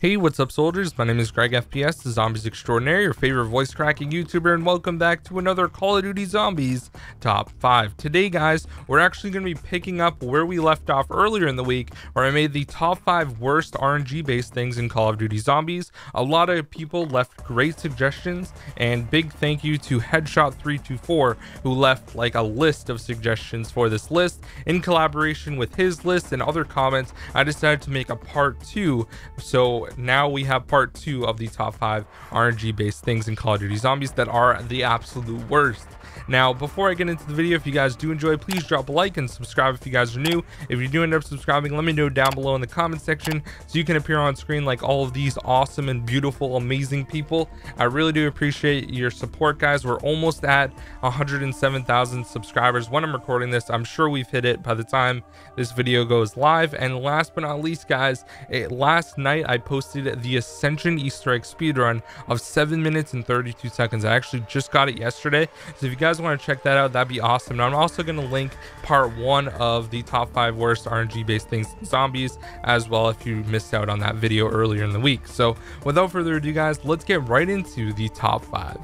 Hey, what's up soldiers? My name is GregFPS, the Zombies Extraordinary, your favorite voice cracking YouTuber, and welcome back to another Call of Duty Zombies Top 5. Today guys, we're actually going to be picking up where we left off earlier in the week, where I made the top 5 worst RNG based things in Call of Duty Zombies. A lot of people left great suggestions, and big thank you to Headshot324 who left like a list of suggestions for this list. In collaboration with his list and other comments, I decided to make a part 2, so now we have part 2 of the top 5 RNG based things in Call of Duty Zombies that are the absolute worst. Now, before I get into the video, if you guys do enjoy, please drop a like and subscribe if you guys are new. If you do end up subscribing, let me know down below in the comment section so you can appear on screen like all of these awesome and beautiful, amazing people. I really do appreciate your support, guys. We're almost at 107,000 subscribers when I'm recording this. I'm sure we've hit it by the time this video goes live. And last but not least, guys, last night I posted the Ascension Easter egg speedrun of 7 minutes and 32 seconds. I actually just got it yesterday, so if you guys want to check that out, that'd be awesome. And I'm also going to link part 1 of the top 5 worst RNG based things in zombies as well, if you missed out on that video earlier in the week. So without further ado guys, let's get right into the top 5.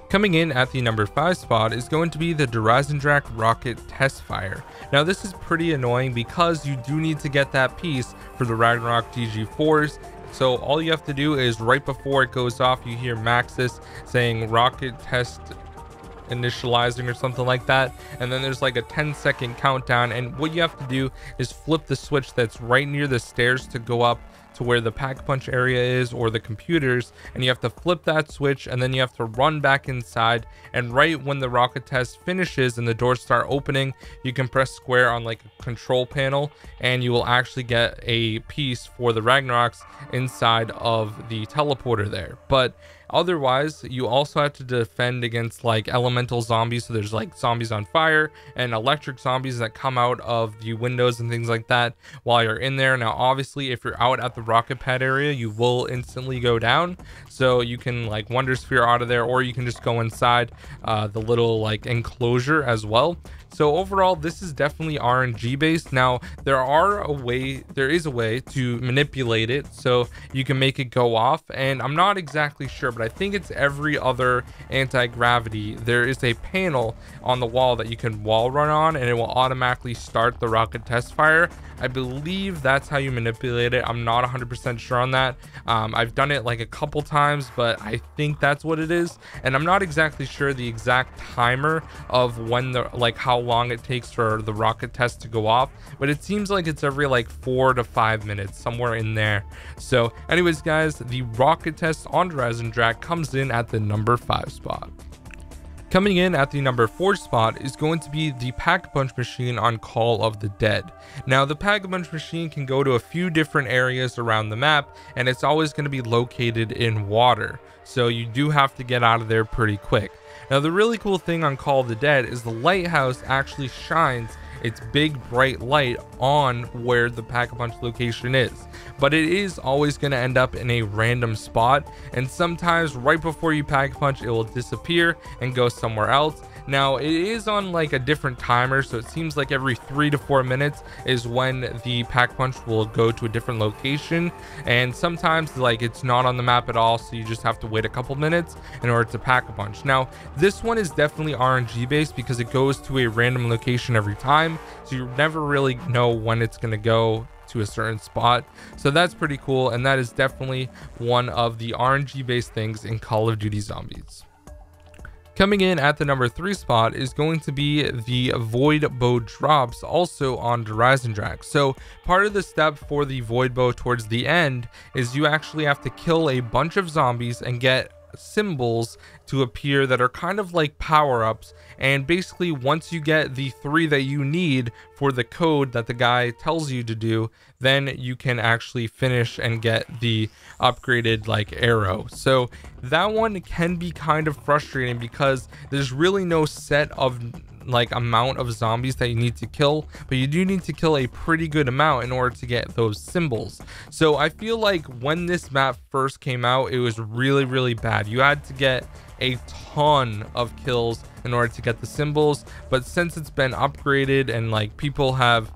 Coming in at the number 5 spot is going to be the Drazendrak rocket Testfire. Now this is pretty annoying because you do need to get that piece for the Ragnarok DG4s. So all you have to do is right before it goes off, you hear Maxis saying rocket test initializing or something like that, and then there's like a 10-second countdown, and what you have to do is flip the switch that's right near the stairs to go up to where the pack punch area is or the computers, and you have to flip that switch, and then you have to run back inside, and right when the rocket test finishes and the doors start opening, you can press square on like a control panel and you will actually get a piece for the Ragnaroks inside of the teleporter there. But otherwise, you also have to defend against like elemental zombies. So there's like zombies on fire and electric zombies that come out of the windows and things like that while you're in there. Now, obviously, if you're out at the rocket pad area, you will instantly go down. So you can like Wonder Sphere out of there, or you can just go inside the little like enclosure as well. So overall, this is definitely RNG based. Now, there is a way to manipulate it so you can make it go off, and I'm not exactly sure, but I think it's every other anti-gravity. There is a panel on the wall that you can wall run on, and it will automatically start the rocket test fire. I believe that's how you manipulate it. I'm not 100% sure on that. I've done it like a couple times, but I think that's what it is, and I'm not exactly sure the exact timer of when the how long it takes for the rocket test to go off, but it seems like it's every like 4 to 5 minutes, somewhere in there. So anyways guys, the rocket test on Drazendrak comes in at the number 5 spot. Coming in at the number 4 spot is going to be the Pack-a-Punch machine on Call of the Dead. Now, the Pack-a-Punch machine can go to a few different areas around the map, and it's always going to be located in water. So you do have to get out of there pretty quick. Now, the really cool thing on Call of the Dead is the lighthouse actually shines its big bright light on where the Pack-a-Punch location is, but it is always going to end up in a random spot, and sometimes right before you Pack-a-Punch it will disappear and go somewhere else. Now, it is on like a different timer, so it seems like every 3 to 4 minutes is when the Pack-a-Punch will go to a different location, and sometimes like it's not on the map at all, so you just have to wait a couple minutes in order to Pack-a-Punch. Now, this one is definitely RNG based because it goes to a random location every time, so you never really know when it's going to go to a certain spot. So that's pretty cool, and that is definitely one of the RNG based things in Call of Duty Zombies. Coming in at the number 3 spot is going to be the Void Bow drops, also on Drazendrak. So part of the step for the Void Bow towards the end is you actually have to kill a bunch of zombies and get symbols to appear that are kind of like power-ups, and basically once you get the 3 that you need for the code that the guy tells you to do, then you can actually finish and get the upgraded like arrow. So that one can be kind of frustrating because there's really no set of like amount of zombies that you need to kill, but you do need to kill a pretty good amount in order to get those symbols. So I feel like when this map first came out, it was really bad. You had to get a ton of kills in order to get the symbols, but since it's been upgraded and like people have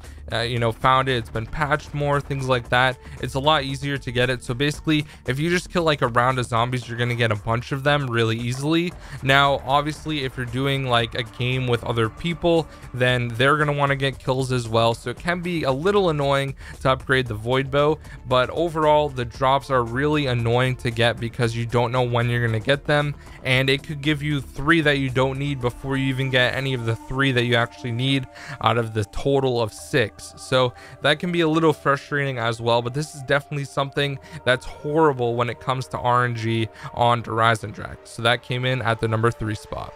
you know, found it's been patched more, things like that, it's a lot easier to get it. So basically, if you just kill like a round of zombies, you're gonna get a bunch of them really easily. Now obviously, if you're doing like a game with other people, then they're gonna want to get kills as well, so it can be a little annoying to upgrade the void bow. But overall, the drops are really annoying to get because you don't know when you're gonna get them, and it could give you 3 that you don't need before you even get any of the 3 that you actually need out of the total of 6. So that can be a little frustrating as well, but this is definitely something that's horrible when it comes to RNG on Horizon Track. So that came in at the number 3 spot.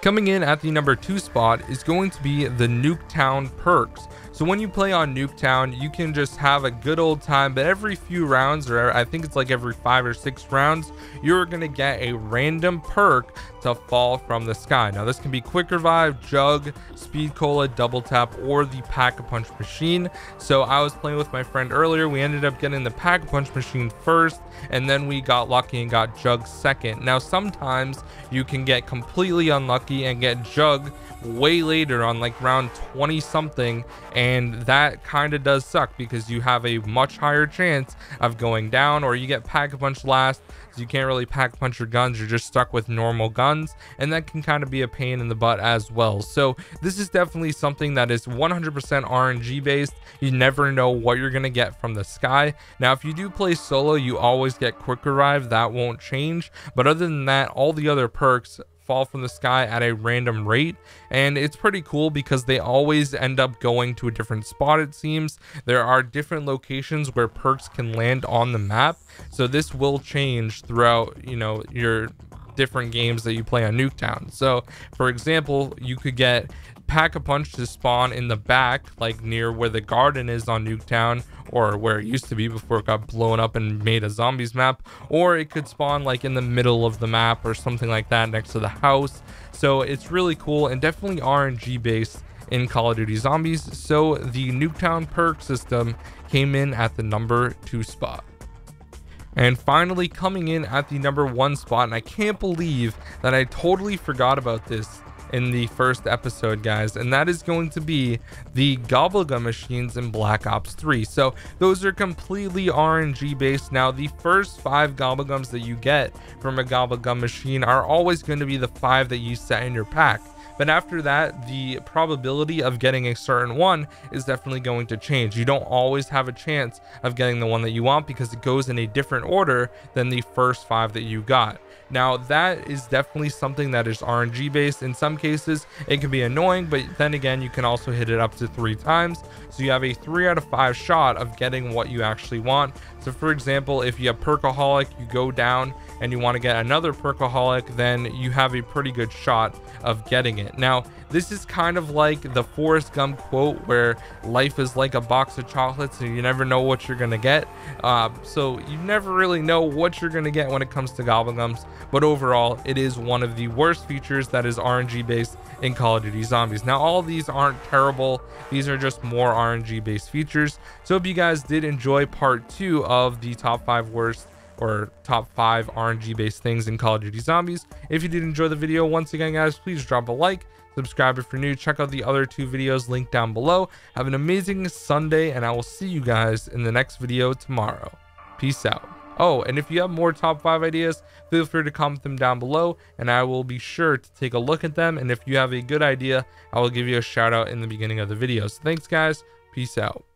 Coming in at the number 2 spot is going to be the Nuketown Perks. So when you play on Nuketown, you can just have a good old time, but every few rounds, or I think it's like every 5 or 6 rounds, you're gonna get a random perk to fall from the sky. Now this can be Quick Revive, Jug, Speed Cola, Double Tap, or the Pack-a-Punch Machine. So I was playing with my friend earlier, we ended up getting the Pack-a-Punch Machine first, and then we got lucky and got Jug second. Now sometimes you can get completely unlucky and get Jug way later on like round 20 something, and that kind of does suck because you have a much higher chance of going down, or you get Pack-a-Punch last, so you can't really Pack-a-Punch your guns, you're just stuck with normal guns, and that can kind of be a pain in the butt as well. So this is definitely something that is 100% RNG based. You never know what you're gonna get from the sky. Now if you do play solo, you always get Quick Revive, that won't change, but other than that, all the other perks fall from the sky at a random rate, and it's pretty cool because they always end up going to a different spot. It seems there are different locations where perks can land on the map, so this will change throughout, you know, your different games that you play on Nuketown. So for example, you could get Pack-a-Punch to spawn in the back, like near where the garden is on Nuketown, or where it used to be before it got blown up and made a zombies map, or it could spawn like in the middle of the map or something like that next to the house. So it's really cool and definitely RNG based in Call of Duty Zombies. So the Nuketown perk system came in at the number 2 spot. And finally, coming in at the number 1 spot, and I can't believe that I totally forgot about this in the first episode, guys, and that is going to be the Gobble Gum Machines in Black Ops 3. So those are completely RNG based. Now the first 5 Gobble Gums that you get from a Gobble Gum Machine are always going to be the 5 that you set in your pack, but after that, the probability of getting a certain one is definitely going to change. You don't always have a chance of getting the one that you want because it goes in a different order than the first 5 that you got. Now that is definitely something that is RNG based. In some cases it can be annoying, but then again, you can also hit it up to 3 times, so you have a 3 out of 5 shot of getting what you actually want. So for example, if you have Perkaholic, you go down and you want to get another Perkaholic, then you have a pretty good shot of getting it. Now this is kind of like the Forrest Gump quote where life is like a box of chocolates and you never know what you're gonna get. So you never really know what you're gonna get when it comes to Gobble Gums, but overall it is one of the worst features that is RNG based in Call of Duty Zombies. Now all these aren't terrible, these are just more RNG based features. So if you guys did enjoy part 2 of the top 5 worst or top 5 RNG based things in Call of Duty Zombies, if you did enjoy the video, once again guys, please drop a like, subscribe if you're new, check out the other 2 videos linked down below. Have an amazing Sunday, and I will see you guys in the next video tomorrow. Peace out. Oh, and if you have more top 5 ideas, feel free to comment them down below and I will be sure to take a look at them, and if you have a good idea, I will give you a shout out in the beginning of the video. So thanks guys, peace out.